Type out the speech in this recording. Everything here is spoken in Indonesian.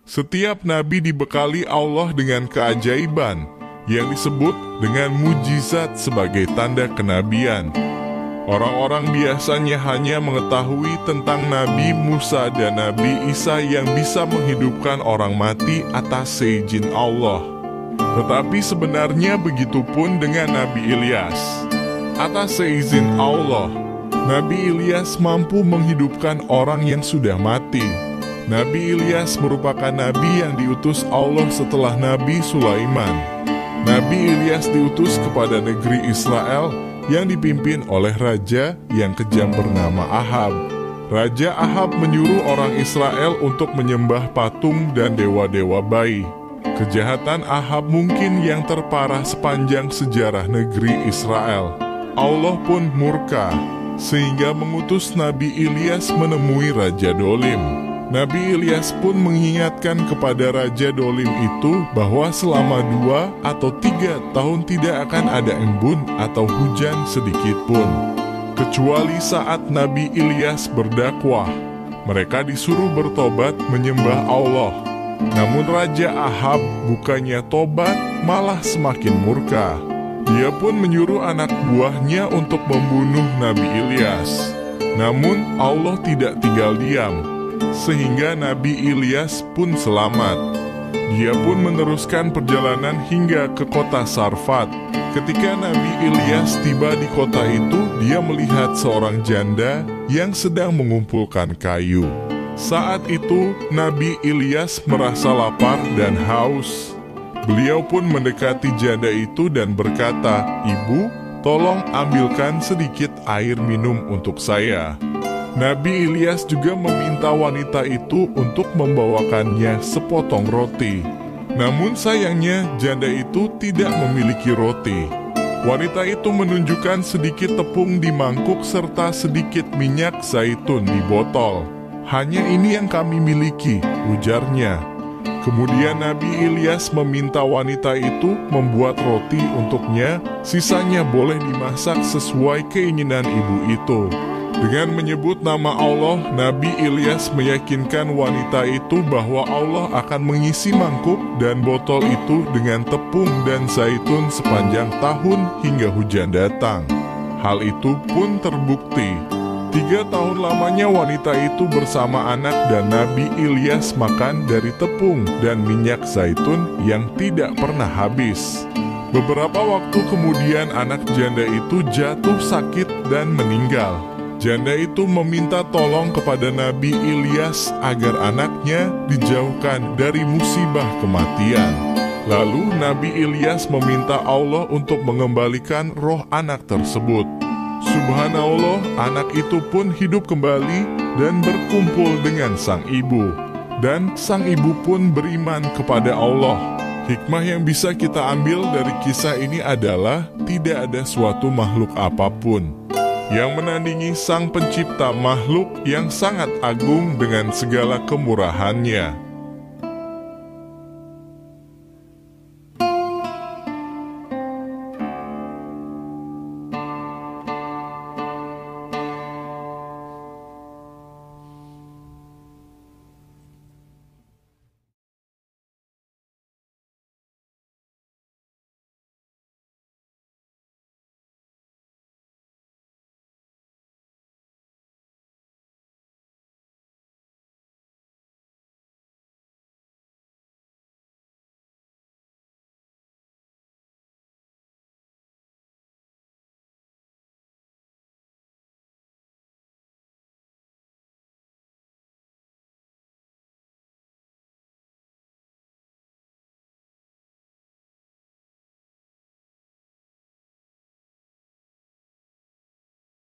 Setiap nabi dibekali Allah dengan keajaiban yang disebut dengan mujizat sebagai tanda kenabian. Orang-orang biasanya hanya mengetahui tentang Nabi Musa dan Nabi Isa yang bisa menghidupkan orang mati atas seizin Allah. Tetapi sebenarnya begitu pun dengan Nabi Ilyas. Atas seizin Allah, Nabi Ilyas mampu menghidupkan orang yang sudah mati. Nabi Ilyas merupakan nabi yang diutus Allah setelah Nabi Sulaiman. Nabi Ilyas diutus kepada negeri Israel yang dipimpin oleh raja yang kejam bernama Ahab. Raja Ahab menyuruh orang Israel untuk menyembah patung dan dewa-dewa bayi. Kejahatan Ahab mungkin yang terparah sepanjang sejarah negeri Israel. Allah pun murka, sehingga mengutus Nabi Ilyas menemui Raja Dolim. Nabi Ilyas pun mengingatkan kepada Raja Dolim itu bahwa selama 2 atau 3 tahun tidak akan ada embun atau hujan sedikit pun, kecuali saat Nabi Ilyas berdakwah. Mereka disuruh bertobat menyembah Allah. Namun Raja Ahab bukannya tobat, malah semakin murka. Dia pun menyuruh anak buahnya untuk membunuh Nabi Ilyas. Namun Allah tidak tinggal diam, sehingga Nabi Ilyas pun selamat. Dia pun meneruskan perjalanan hingga ke kota Sarfat. Ketika Nabi Ilyas tiba di kota itu, dia melihat seorang janda yang sedang mengumpulkan kayu. Saat itu Nabi Ilyas merasa lapar dan haus. Beliau pun mendekati janda itu dan berkata, "Ibu, tolong ambilkan sedikit air minum untuk saya." Nabi Ilyas juga meminta wanita itu untuk membawakannya sepotong roti. Namun sayangnya janda itu tidak memiliki roti. Wanita itu menunjukkan sedikit tepung di mangkuk serta sedikit minyak zaitun di botol. "Hanya ini yang kami miliki," ujarnya. Kemudian Nabi Ilyas meminta wanita itu membuat roti untuknya, sisanya boleh dimasak sesuai keinginan ibu itu. Dengan menyebut nama Allah, Nabi Ilyas meyakinkan wanita itu bahwa Allah akan mengisi mangkuk dan botol itu dengan tepung dan zaitun sepanjang tahun hingga hujan datang. Hal itu pun terbukti. 3 tahun lamanya wanita itu bersama anak dan Nabi Ilyas makan dari tepung dan minyak zaitun yang tidak pernah habis. Beberapa waktu kemudian anak janda itu jatuh sakit dan meninggal. Janda itu meminta tolong kepada Nabi Ilyas agar anaknya dijauhkan dari musibah kematian. Lalu Nabi Ilyas meminta Allah untuk mengembalikan roh anak tersebut. Subhanallah, anak itu pun hidup kembali dan berkumpul dengan sang ibu. Dan sang ibu pun beriman kepada Allah. Hikmah yang bisa kita ambil dari kisah ini adalah tidak ada suatu makhluk apapun yang menandingi sang pencipta makhluk yang sangat agung dengan segala kemurahannya.